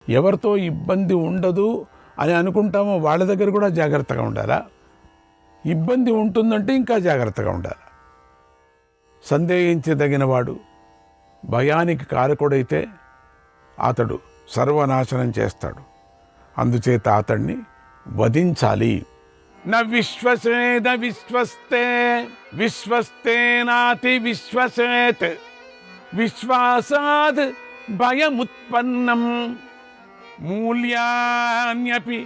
ఎవరితో ఇబ్బంది ఉండదు అని అనుకుంటామో వాళ్ళ దగ్గర కూడా జాగ్రత్తగా ఉండాలా. ఇబ్బంది ఉంటుందంటే ఇంకా జాగ్రత్తగా ఉండాలి. సందేహించదగినవాడు భయానికి కారకుడైతే అతడు సర్వనాశనం చేస్తాడు. అందుచేత అతన్ని వధించాలి. న విశ్వసేద విశ్వస్తే విశ్వస్తే నాతి విశ్వసేత్ విశ్వాసాద్ భయముత్పన్నం మూల్యాన్యపి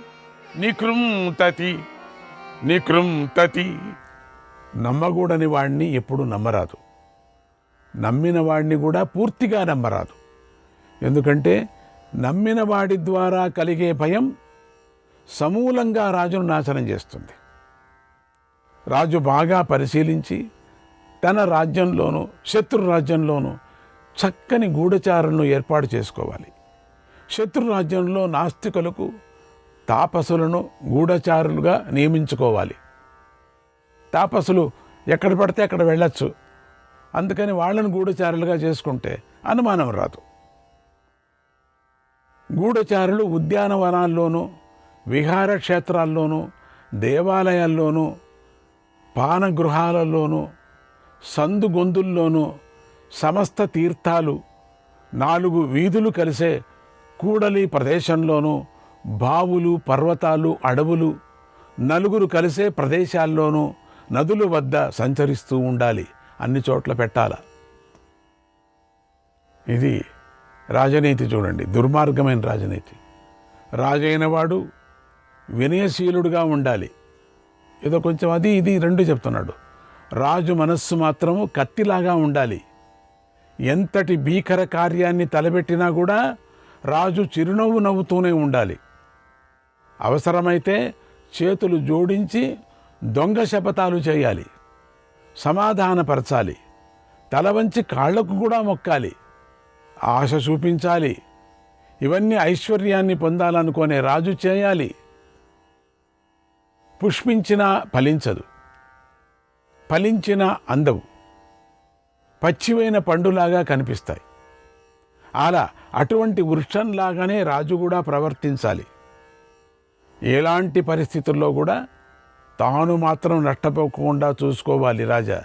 నికృంతతి. నమ్మకూడని వాడిని ఎప్పుడు నమ్మరాదు, నమ్మిన వాడిని కూడా పూర్తిగా నమ్మరాదు. ఎందుకంటే నమ్మిన వాడి ద్వారా కలిగే భయం సమూలంగా రాజును నాశనం చేస్తుంది. రాజు బాగా పరిశీలించి తన రాజ్యంలోనూ శత్రు రాజ్యంలోనూ చక్కని గూఢచారులను ఏర్పాటు చేసుకోవాలి. శత్రు రాజ్యంలో నాస్తికులకు తాపసులను గూఢచారులుగా నియమించుకోవాలి. తాపసులు ఎక్కడ పడితే అక్కడ వెళ్ళొచ్చు, అందుకని వాళ్ళను గూఢచారులుగా చేసుకుంటే అనుమానం రాదు. గూఢచారులు ఉద్యానవనాల్లోనూ విహార క్షేత్రాల్లోనూ దేవాలయాల్లోనూ పానగృహాలలోనూ సందుగొందుల్లోనూ సమస్త తీర్థాలు 4 వీధులు కలిసే కూడలి ప్రదేశంలోనూ బావులు పర్వతాలు అడవులు 4 కలిసే ప్రదేశాల్లోనూ నదుల వద్ద సంచరిస్తూ ఉండాలి. అన్ని చోట్ల పెట్టాల. ఇది రాజనీతి. చూడండి, దుర్మార్గమైన రాజనీతి. రాజైన వాడు వినయశీలుడుగా ఉండాలి. ఏదో కొంచెం అది ఇది 2 చెప్తున్నాడు. రాజు మనస్సు మాత్రము కత్తిలాగా ఉండాలి. ఎంతటి భీకర కార్యాన్ని తలబెట్టినా కూడా రాజు చిరునవ్వు నవ్వుతూనే ఉండాలి. అవసరమైతే చేతులు జోడించి దొంగ శపథాలు చేయాలి, సమాధానపరచాలి, తల వంచి కాళ్లకు కూడా మొక్కాలి, ఆశ చూపించాలి. ఇవన్నీ ఐశ్వర్యాన్ని పొందాలనుకునే రాజు చేయాలి. పుష్పించినా ఫలించదు, ఫలించినా అందవు, పచ్చివైన పండులాగా కనిపిస్తాయి. అటువంటి వృక్షంలాగానే రాజు కూడా ప్రవర్తించాలి. ఎలాంటి పరిస్థితుల్లో కూడా తాను మాత్రం నష్టపోకుండా చూసుకోవాలి రాజా.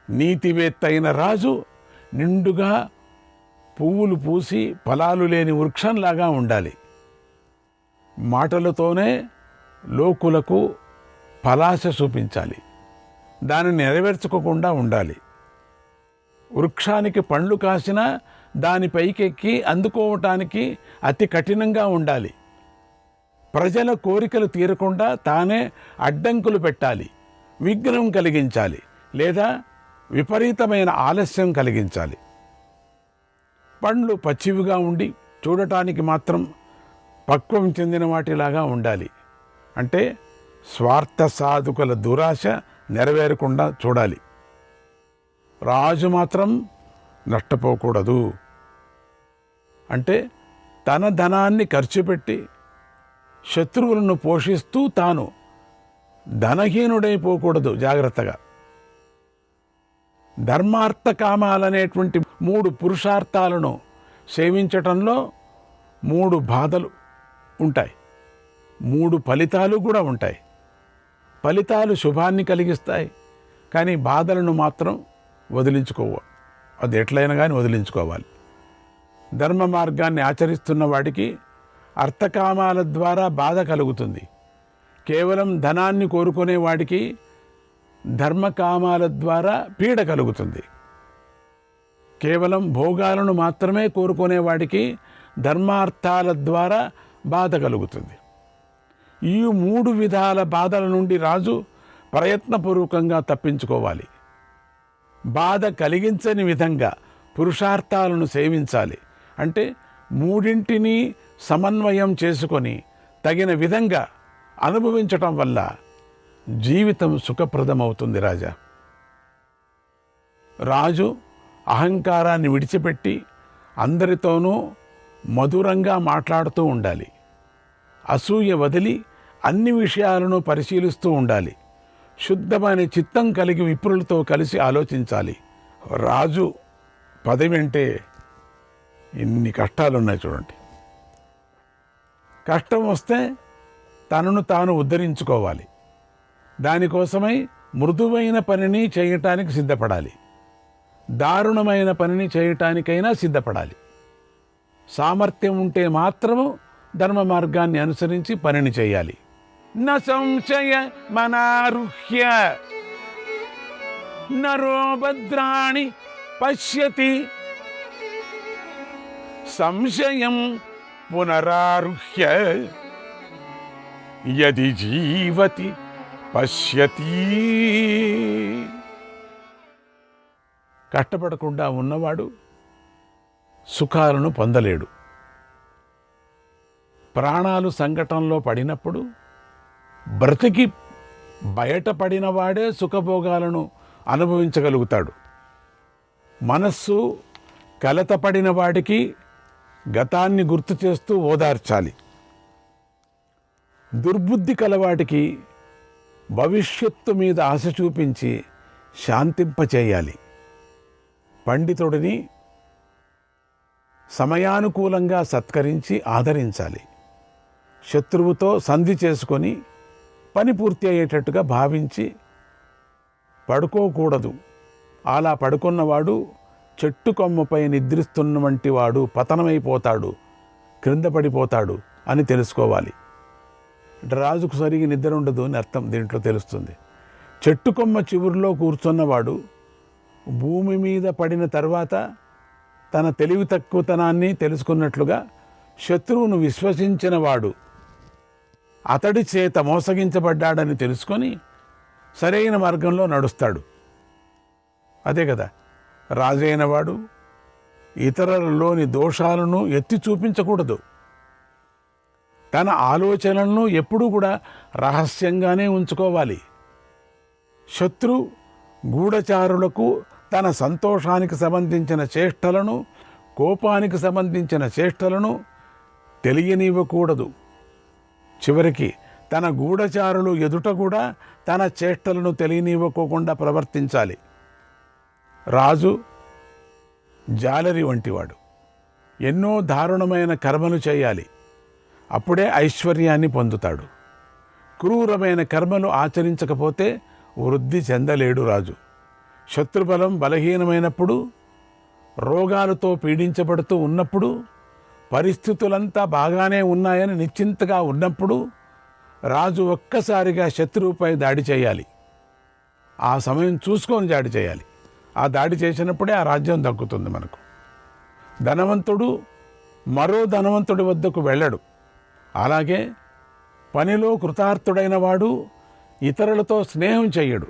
నీతివేత్త అయిన రాజు నిండుగా పువ్వులు పూసి ఫలాలు లేని వృక్షంలాగా ఉండాలి. మాటలతోనే లోకులకు ఫలాశ చూపించాలి, దానిని నెరవేర్చుకోకుండా ఉండాలి. వృక్షానికి పండ్లు కాసినా దాని పైకెక్కి అందుకోవటానికి అతి కఠినంగా ఉండాలి. ప్రజల కోరికలు తీరకుండా తానే అడ్డంకులు పెట్టాలి, విఘ్నం కలిగించాలి, లేదా విపరీతమైన ఆలస్యం కలిగించాలి. పండ్లు పచ్చివిగా ఉండి చూడటానికి మాత్రం పక్వం చెందిన వాటిలాగా ఉండాలి. అంటే స్వార్థ సాధకుల దురాశ నెరవేరకుండా చూడాలి. రాజు మాత్రం నష్టపోకూడదు. అంటే తన ధనాన్ని ఖర్చు పెట్టి శత్రువులను పోషిస్తూ తాను ధనహీనుడైపోకూడదు. జాగ్రత్తగా ధర్మార్థ కామాలనేటువంటి 3 పురుషార్థాలను సేవించటంలో 3 బాధలు ఉంటాయి, 3 ఫలితాలు కూడా ఉంటాయి. ఫలితాలు శుభాన్ని కలిగిస్తాయి, కానీ బాధలను మాత్రం వదిలించుకోవాలి. అది ఎట్లయినా కానీ వదిలించుకోవాలి. ధర్మ మార్గాన్ని ఆచరిస్తున్న వాడికి అర్థకామాల ద్వారా బాధ కలుగుతుంది. కేవలం ధనాన్ని కోరుకునే వాడికి ధర్మకామాల ద్వారా పీడ కలుగుతుంది. కేవలం భోగాలను మాత్రమే కోరుకునే వాడికి ధర్మార్థాల ద్వారా బాధ కలుగుతుంది. ఈ 3 విధాల బాధల నుండి రాజు ప్రయత్నపూర్వకంగా తప్పించుకోవాలి. బాధ కలిగించని విధంగా పురుషార్థాలను సేవించాలి. అంటే 3ంటిని సమన్వయం చేసుకొని తగిన విధంగా అనుభవించటం వల్ల జీవితం సుఖప్రదమవుతుంది. రాజు అహంకారాన్ని విడిచిపెట్టి అందరితోనూ మధురంగా మాట్లాడుతూ ఉండాలి. అసూయ వదిలి అన్ని విషయాలను పరిశీలిస్తూ ఉండాలి. శుద్ధమైన చిత్తం కలిగి విప్రులతో కలిసి ఆలోచించాలి. రాజు పదవి అంటే ఇన్ని కష్టాలున్నాయి చూడండి. కష్టం వస్తే తనను తాను ఉద్ధరించుకోవాలి. దానికోసమై మృదువైన పనిని చేయటానికి సిద్ధపడాలి. దారుణమైన పనిని చేయటానికైనా సిద్ధపడాలి. సామర్థ్యం ఉంటే మాత్రము ధర్మ మార్గాన్ని అనుసరించి పనిని చేయాలి. న సంశయ మనారుహ్య నరో భద్రాణి పశ్యతి సంశయం పునరారుహ్య యది జీవతి పశ్యతి. కష్టపడకుండా ఉన్నవాడు సుఖాలను పొందలేడు. ప్రాణాలు సంకటంలో పడినప్పుడు బ్రతికి బయటపడిన వాడే సుఖభోగాలను అనుభవించగలుగుతాడు. మనస్సు కలతపడిన వాడికి గతాన్ని గుర్తు చేస్తూ ఓదార్చాలి. దుర్బుద్ధి కలవాటికి భవిష్యత్తు మీద ఆశ చూపించి శాంతింపచేయాలి. పండితుడిని సమయానుకూలంగా సత్కరించి ఆదరించాలి. శత్రువుతో సంధి చేసుకొని పని పూర్తి అయ్యేటట్టుగా భావించి పడుకోకూడదు. అలా పడుకున్నవాడు చెట్టు కొమ్మపై నిద్రిస్తున్న వంటి వాడు పతనమైపోతాడు, క్రింద పడిపోతాడు అని తెలుసుకోవాలి. రాజుకు సరిగి నిద్ర ఉండదు అని అర్థం దీంట్లో తెలుస్తుంది. చెట్టు కొమ్మ చివురిలో కూర్చున్నవాడు భూమి మీద పడిన తర్వాత తన తెలివి తక్కువతనాన్ని తెలుసుకున్నట్లుగా శత్రువును విశ్వసించిన వాడు అతడి చేత మోసగించబడ్డాడని తెలుసుకొని సరైన మార్గంలో నడుస్తాడు. అదే కదా, రాజైన వాడు ఇతరులలోని దోషాలను ఎత్తి చూపించకూడదు. తన ఆలోచనలను ఎప్పుడూ కూడా రహస్యంగానే ఉంచుకోవాలి. శత్రు గూఢచారులకు తన సంతోషానికి సంబంధించిన చేష్టలను, కోపానికి సంబంధించిన చేష్టలను తెలియనివ్వకూడదు. చివరికి తన గూఢచారులు ఎదుట కూడా తన చేష్టలను తెలియనివ్వకోకుండా ప్రవర్తించాలి. రాజు జాలరి వంటివాడు. ఎన్నో దారుణమైన కర్మలు చేయాలి. అప్పుడే ఐశ్వర్యాన్ని పొందుతాడు. క్రూరమైన కర్మలు ఆచరించకపోతే వృద్ధి చెందలేడు రాజు. శత్రుబలం బలహీనమైనప్పుడు, రోగాలతో పీడించబడుతూ ఉన్నప్పుడు, పరిస్థితులంతా బాగానే ఉన్నాయని నిశ్చింతగా ఉన్నప్పుడు రాజు ఒక్కసారిగా శత్రువుపై దాడి చేయాలి. ఆ సమయం చూసుకొని దాడి చేయాలి. ఆ దాడి చేసినప్పుడే ఆ రాజ్యం దక్కుతుంది మనకు. ధనవంతుడు మరో ధనవంతుడి వద్దకు వెళ్ళడు. అలాగే పనిలో కృతార్థుడైన వాడు ఇతరులతో స్నేహం చెయ్యడు.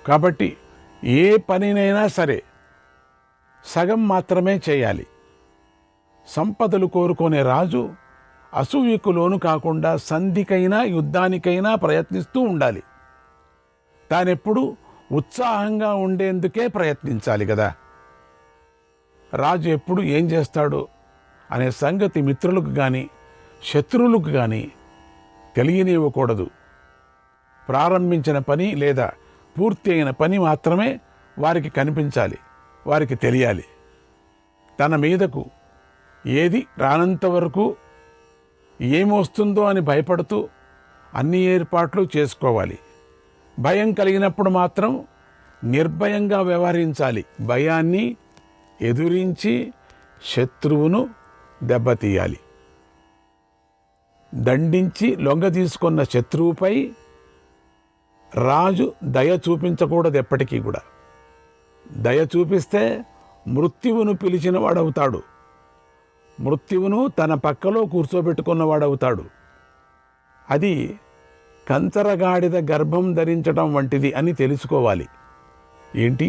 కాబట్టి ఏ పనినైనా సరే సగం మాత్రమే చేయాలి. సంపదలు కోరుకునే రాజు అసూయకు లోను కాకుండా సంధికైనా యుద్ధానికైనా ప్రయత్నిస్తూ ఉండాలి. తానెప్పుడు ఉత్సాహంగా ఉండేందుకే ప్రయత్నించాలి కదా. రాజు ఎప్పుడు ఏం చేస్తాడో అనే సంగతి మిత్రులకు కానీ శత్రువులకు కానీ తెలియనివ్వకూడదు. ప్రారంభించిన పని లేదా పూర్తి అయిన పని మాత్రమే వారికి కనిపించాలి, వారికి తెలియాలి. తన మీదకు ఏది రానంత వరకు ఏమొస్తుందో అని భయపడుతూ అన్ని ఏర్పాట్లు చేసుకోవాలి. భయం కలిగినప్పుడు మాత్రం నిర్భయంగా వ్యవహరించాలి. భయాన్ని ఎదురించి శత్రువును దెబ్బతీయాలి. దండించి లొంగ తీసుకున్న శత్రువుపై రాజు దయ చూపించకూడదు. ఎప్పటికీ కూడా దయ చూపిస్తే మృత్యువును పిలిచిన వాడవుతాడు. మృత్యువును తన పక్కలో కూర్చోబెట్టుకున్నవాడవుతాడు. అది కంచరగాడిద గర్భం ధరించడం వంటిది అని తెలుసుకోవాలి. ఏంటి?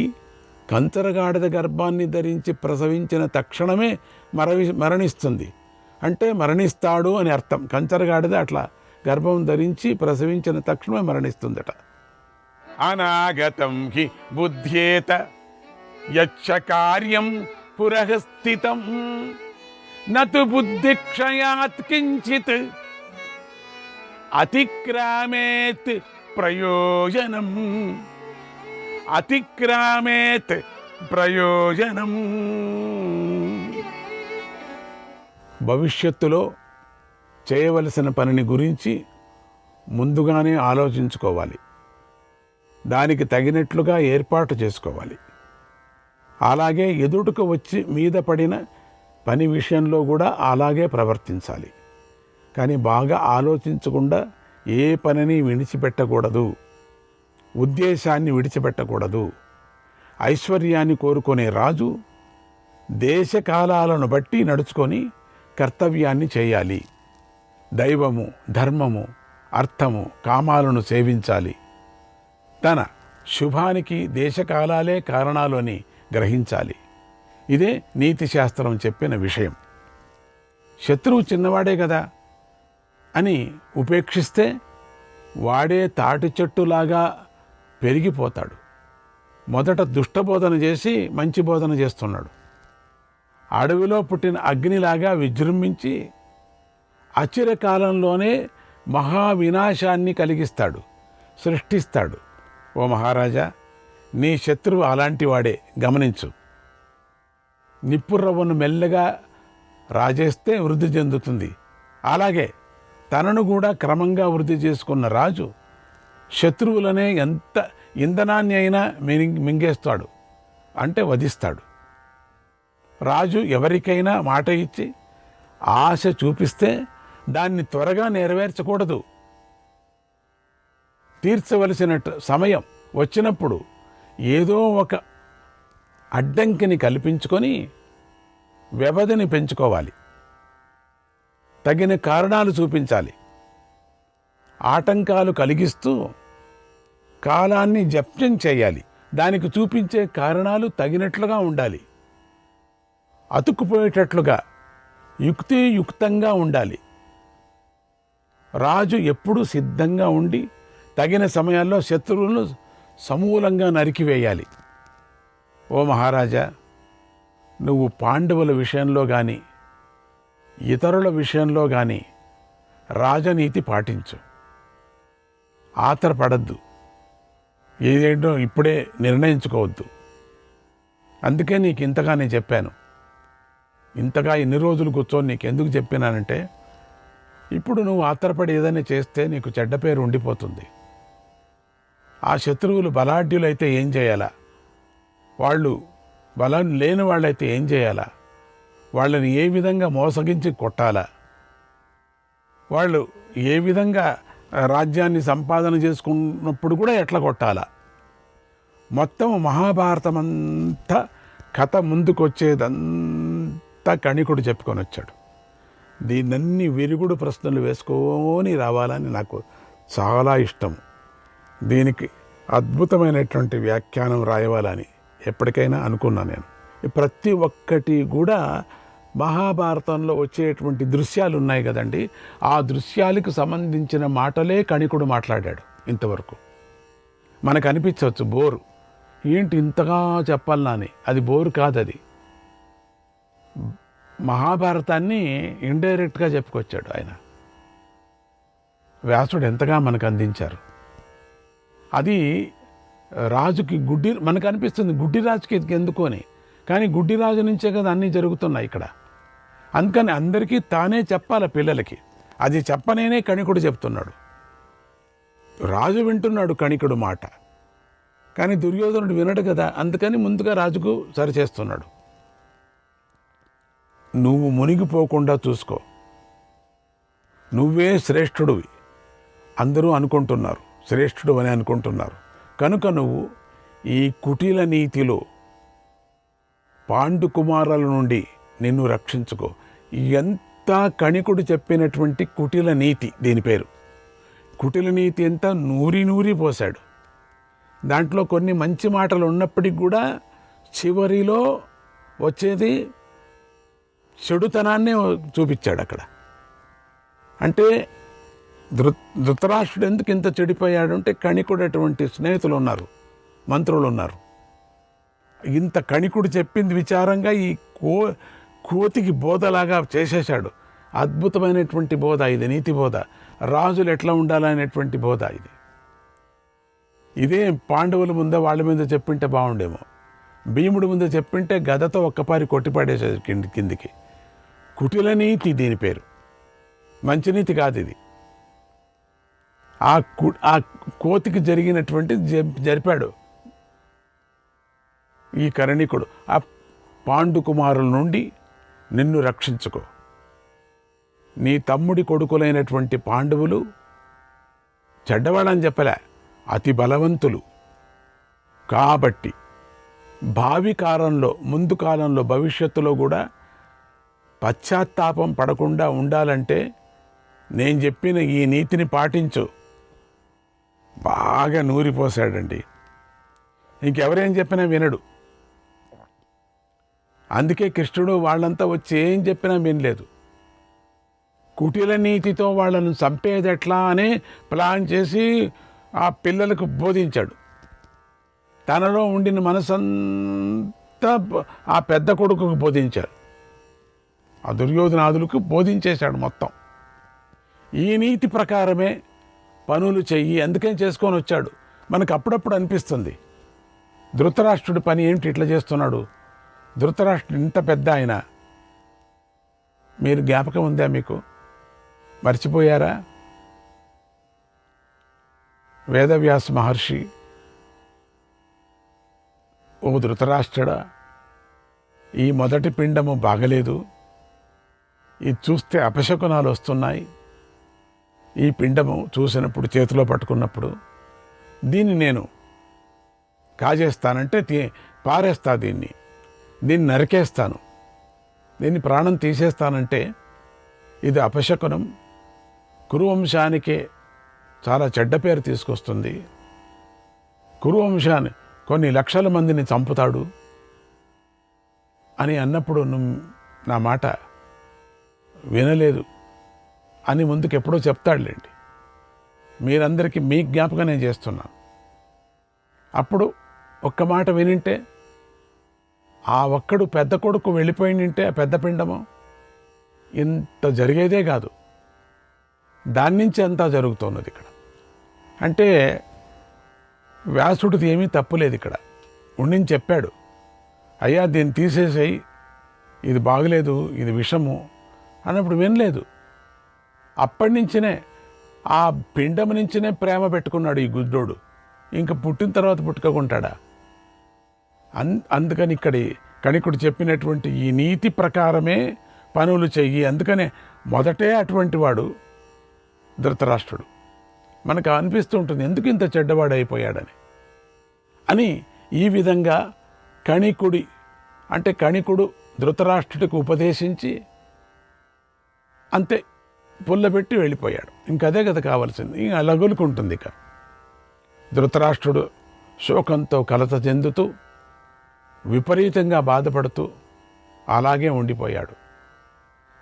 కంచరగాడిద గర్భాన్ని ధరించి ప్రసవించిన తక్షణమే మరణిస్తుంది అంటే మరణిస్తాడు అని అర్థం. కంచరగాడిద అట్లా గర్భం ధరించి ప్రసవించిన తక్షణమే మరణిస్తుందట. అనాగతం హి బుద్ధ్యేత యచ్చ కార్యం పురఃస్థితం నతు బుద్ధిక్షయాత్ కించిత్ అతిక్రామేత్ ప్రయోజనం. అతిక్రామేత్ ప్రయోజనం. భవిష్యత్తులో చేయవలసిన పనిని గురించి ముందుగానే ఆలోచించుకోవాలి. దానికి తగినట్లుగా ఏర్పాటు చేసుకోవాలి. అలాగే ఎదుటకు వచ్చి మీద పడిన పని విషయంలో కూడా అలాగే ప్రవర్తించాలి. కానీ బాగా ఆలోచించకుండా ఏ పనిని విడిచిపెట్టకూడదు. ఉద్దేశాన్ని విడిచిపెట్టకూడదు. ఐశ్వర్యాన్ని కోరుకునే రాజు దేశకాలాలను బట్టి నడుచుకొని కర్తవ్యాన్ని చేయాలి. దైవము, ధర్మము, అర్థము, కామాలను సేవించాలి. తన శుభానికి దేశకాలాలే కారణాలు అని గ్రహించాలి. ఇదే నీతి శాస్త్రం చెప్పిన విషయం. శత్రువు చిన్నవాడే కదా అని ఉపేక్షిస్తే వాడే తాటి చెట్టులాగా పెరిగిపోతాడు. మొదట దుష్టబోధన చేసి మంచి బోధన చేస్తున్నాడు. అడవిలో పుట్టిన అగ్నిలాగా విజృంభించి అచిరకాలంలోనే మహావినాశాన్ని కలిగిస్తాడు, సృష్టిస్తాడు. ఓ మహారాజా, నీ శత్రువు అలాంటి వాడే, గమనించు. నిప్పురవ్వను మెల్లగా రాజేస్తే వృద్ధి చెందుతుంది. అలాగే తనను కూడా క్రమంగా వృద్ధి చేసుకున్న రాజు శత్రువులనే ఎంత ఇంధనాన్ని అయినా మింగేస్తాడు, అంటే వధిస్తాడు. రాజు ఎవరికైనా మాట ఇచ్చి ఆశ చూపిస్తే దాన్ని త్వరగా నెరవేర్చకూడదు. తీర్చవలసిన సమయం వచ్చినప్పుడు ఏదో ఒక అడ్డంకిని కల్పించుకొని వ్యవధిని పెంచుకోవాలి. తగిన కారణాలు చూపించాలి. ఆటంకాలు కలిగిస్తూ కాలాన్ని జప్యం చేయాలి. దానికి చూపించే కారణాలు తగినట్లుగా ఉండాలి. అతుక్కుపోయేటట్లుగా యుక్తియుక్తంగా ఉండాలి. రాజు ఎప్పుడూ సిద్ధంగా ఉండి తగిన సమయాల్లో శత్రువులను సమూలంగా నరికివేయాలి. ఓ మహారాజా, నువ్వు పాండవుల విషయంలో కానీ ఇతరుల విషయంలో కానీ రాజనీతి పాటించు. ఆతరపడద్దు. ఏదేంటో ఇప్పుడే నిర్ణయించుకోవద్దు. అందుకే నీకు ఇంతగా నేను చెప్పాను. ఇంతగా ఇన్ని రోజులు కూర్చొని నీకు ఎందుకు చెప్పినానంటే, ఇప్పుడు నువ్వు ఆతరపడి ఏదైనా చేస్తే నీకు చెడ్డ పేరు ఉండిపోతుంది. ఆ శత్రువులు బలాఢ్యులైతే ఏం చేయాలా? వాళ్ళు బలం లేని వాళ్ళైతే ఏం చేయాలా? వాళ్ళని ఏ విధంగా మోసగించి కొట్టాలా? వాళ్ళు ఏ విధంగా రాజ్యాన్ని సంపాదన చేసుకున్నప్పుడు కూడా ఎట్లా కొట్టాలా? మొత్తం మహాభారతం అంతా కథ ముందుకొచ్చేదంతా కణికుడు చెప్పుకొని వచ్చాడు. దీన్నన్ని విరుగుడు ప్రశ్నలు వేసుకొని రావాలని నాకు చాలా ఇష్టం. దీనికి అద్భుతమైనటువంటి వ్యాఖ్యానం రాయవాలని ఎప్పటికైనా అనుకున్నా నేను. ప్రతి ఒక్కటి కూడా మహాభారతంలో వచ్చేటువంటి దృశ్యాలు ఉన్నాయి కదండి, ఆ దృశ్యాలకు సంబంధించిన మాటలే కణికుడు మాట్లాడాడు. ఇంతవరకు మనకు అనిపించవచ్చు బోరు, ఏంటి ఇంతగా చెప్పాలనా అని. అది బోరు కాదు. అది మహాభారతాన్ని ఇండైరెక్ట్గా చెప్పుకొచ్చాడు ఆయన. వ్యాసుడు ఎంతగా మనకు అందించారు. అది రాజుకి మనకు అనిపిస్తుంది గుడ్డి రాజుకి ఎందుకు అని, కానీ గుడ్డి రాజు నుంచే కదా అన్నీ జరుగుతున్నాయి ఇక్కడ. అందుకని అందరికీ తానే చెప్పాల పిల్లలకి. అది చెప్పనేనే కణికుడు చెప్తున్నాడు. రాజు వింటున్నాడు కణికుడు మాట, కానీ దుర్యోధనుడు వినడు కదా. అందుకని ముందుగా రాజుకు సరిచేస్తున్నాడు. నువ్వు మునిగిపోకుండా చూసుకో. నువ్వే శ్రేష్ఠుడివి అందరూ అనుకుంటున్నారు, శ్రేష్ఠుడు అని అనుకుంటున్నారు. కనుక నువ్వు ఈ కుటిల నీతిలో పాండు కుమారుల నుండి నిన్ను రక్షించుకో. ఎంత కణికుడు చెప్పినటువంటి కుటిల నీతి దీని పేరు. కుటిల నీతి అంతా నూరి పోశాడు. దాంట్లో కొన్ని మంచి మాటలు ఉన్నప్పటికీ కూడా చివరిలో వచ్చేది చెడుతనాన్నే చూపించాడు అక్కడ. అంటే ధృతరాష్ట్రుడు ఎందుకు ఇంత చెడిపోయాడు అంటే, కణికుడు అటువంటి స్నేహితులు ఉన్నారు, మంత్రులు ఉన్నారు. ఇంత కణికుడు చెప్పింది విచారంగా ఈ కోతికి బోధలాగా చేసేశాడు. అద్భుతమైనటువంటి బోధ ఇది, నీతి బోధ. రాజులు ఎట్లా ఉండాలనేటువంటి బోధ ఇది. ఇదే పాండవుల ముందే వాళ్ళ మీద చెప్పింటే బాగుండేమో. భీముడి ముందు చెప్పింటే గదతో ఒక్కపారి కొట్టిపడేసేది కిందికి. కుటిల నీతి దీని పేరు, మంచినీతి కాదు ఇది. ఆ కోతికి జరిగినటువంటి జరిపాడు ఈ కరణికుడు. ఆ పాండుకుమారుల నుండి నిన్ను రక్షించుకో. నీ తమ్ముడి కొడుకులైనటువంటి పాండవులు చెడ్డవాళ్ళని చెప్పలే, అతి బలవంతులు. కాబట్టి భావి కాలంలో, ముందు కాలంలో, భవిష్యత్తులో కూడా పశ్చాత్తాపం పడకుండా ఉండాలంటే నేను చెప్పిన ఈ నీతిని పాటించు. బాగా నూరిపోసాడండి. ఇంకెవరేం చెప్పినా వినడు. అందుకే కృష్ణుడు వాళ్ళంతా వచ్చి ఏం చెప్పినా వినలేదు. కుటిల నీతితో వాళ్ళను చంపేదెట్లా అని ప్లాన్ చేసి ఆ పిల్లలకు బోధించాడు. తనలో ఉండిన మనసంతా ఆ పెద్ద కొడుకుకు బోధించాడు. ఆ దుర్యోధనాదులకు బోధించేశాడు మొత్తం. ఈ నీతి ప్రకారమే పనులు చెయ్యి, అందుకని చేసుకొని వచ్చాడు. మనకు అప్పుడప్పుడు అనిపిస్తుంది, ధృతరాష్ట్రుడి పని ఏమిటి ఇట్లా చేస్తున్నాడు. ధృతరాష్ట్రుడు ఇంత పెద్ద ఆయన, మీరు జ్ఞాపకం ఉందా మీకు? మర్చిపోయారా? వేదవ్యాస మహర్షి, ఓ ధృతరాష్ట్రుడా, ఈ మొదటి పిండము బాగలేదు, ఇది చూస్తే అపశకునాలు వస్తున్నాయి. ఈ పిండము చూసినప్పుడు, చేతిలో పట్టుకున్నప్పుడు దీన్ని నేను కాజేస్తానంటే పారేస్తా, దీన్ని నరికేస్తాను, దీన్ని ప్రాణం తీసేస్తానంటే ఇది అపశకునం, కురువంశానికే చాలా చెడ్డ పేరు తీసుకొస్తుంది. కురువంశాన్ని కొన్ని లక్షల మందిని చంపుతాడు అని అన్నప్పుడు నా మాట వినలేదు అని ముందుకు ఎప్పుడో చెప్తాడులేండి. మీరందరికీ మీ జ్ఞాపకం నేను చేస్తున్నాను. అప్పుడు ఒక్క మాట వినింటే, ఆ ఒక్కడు పెద్ద కొడుకు వెళ్ళిపోయింటే ఆ పెద్ద పిండము ఇంత జరిగేదే కాదు. దాని నుంచి అంతా జరుగుతున్నది ఇక్కడ. అంటే వ్యాసుడిది ఏమీ తప్పులేదు ఇక్కడ. ఉండిని చెప్పాడు, అయ్యా దీన్ని తీసేసేయి, ఇది బాగలేదు, ఇది విషము అన్నప్పుడు వినలేదు. అప్పటి నుంచినే ఆ పిండం నుంచినే ప్రేమ పెట్టుకున్నాడు ఈ గుడ్డోడు. ఇంక పుట్టిన తర్వాత పుట్టుకుంటాడా? అందుకని ఇక్కడి కణికుడు చెప్పినటువంటి ఈ నీతి ప్రకారమే పనులు చెయ్యి. అందుకనే మొదటే అటువంటి వాడు ధృతరాష్ట్రుడు. మనకు అనిపిస్తూ ఉంటుంది, ఎందుకు ఇంత చెడ్డవాడైపోయాడని. అని ఈ విధంగా కణికుడు ధృతరాష్ట్రుడికి ఉపదేశించి అంతే పుల్లబెట్టి వెళ్ళిపోయాడు. ఇంకదే కదా కావాల్సింది. ఇంకా లగులుకుంటుంది. ఇక ధృతరాష్ట్రుడు శోకంతో కలత చెందుతూ, విపరీతంగా బాధపడుతూ అలాగే ఉండిపోయాడు.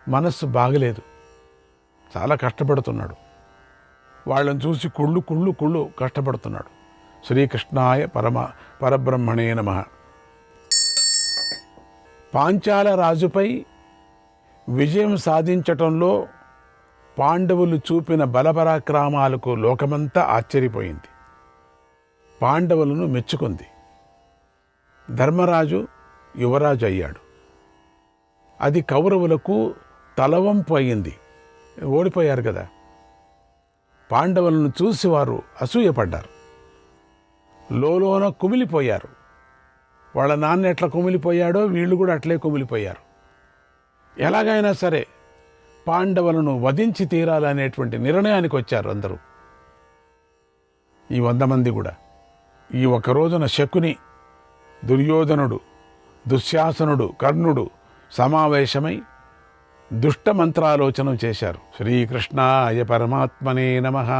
మనస్సు బాగలేదు, చాలా కష్టపడుతున్నాడు. వాళ్ళని చూసి కుళ్ళు కష్టపడుతున్నాడు. శ్రీకృష్ణాయ పరబ్రహ్మణే నమః. పాంచాల రాజుపై విజయం సాధించటంలో పాండవులు చూపిన బలపరాక్రమాలకు లోకమంతా ఆశ్చర్యపోయింది. పాండవులను మెచ్చుకుంది. ధర్మరాజు యువరాజు అయ్యాడు. అది కౌరవులకు తలవంపు అయింది. ఓడిపోయారు కదా. పాండవులను చూసి వారు అసూయపడ్డారు, లోలోన కుమిలిపోయారు. వాళ్ళ నాన్న ఎట్లా కుమిలిపోయాడో వీళ్ళు కూడా అట్లే కుమిలిపోయారు. ఎలాగైనా సరే పాండవులను వధించి తీరాలనేటువంటి నిర్ణయానికి వచ్చారు అందరూ. ఈ 100 మంది కూడా ఈ ఒక రోజున శకుని, దుర్యోధనుడు, దుశ్శాసనుడు, కర్ణుడు సమావేశమై దుష్ట మంత్రాలోచన చేశారు. శ్రీకృష్ణాయ పరమాత్మనే నమః.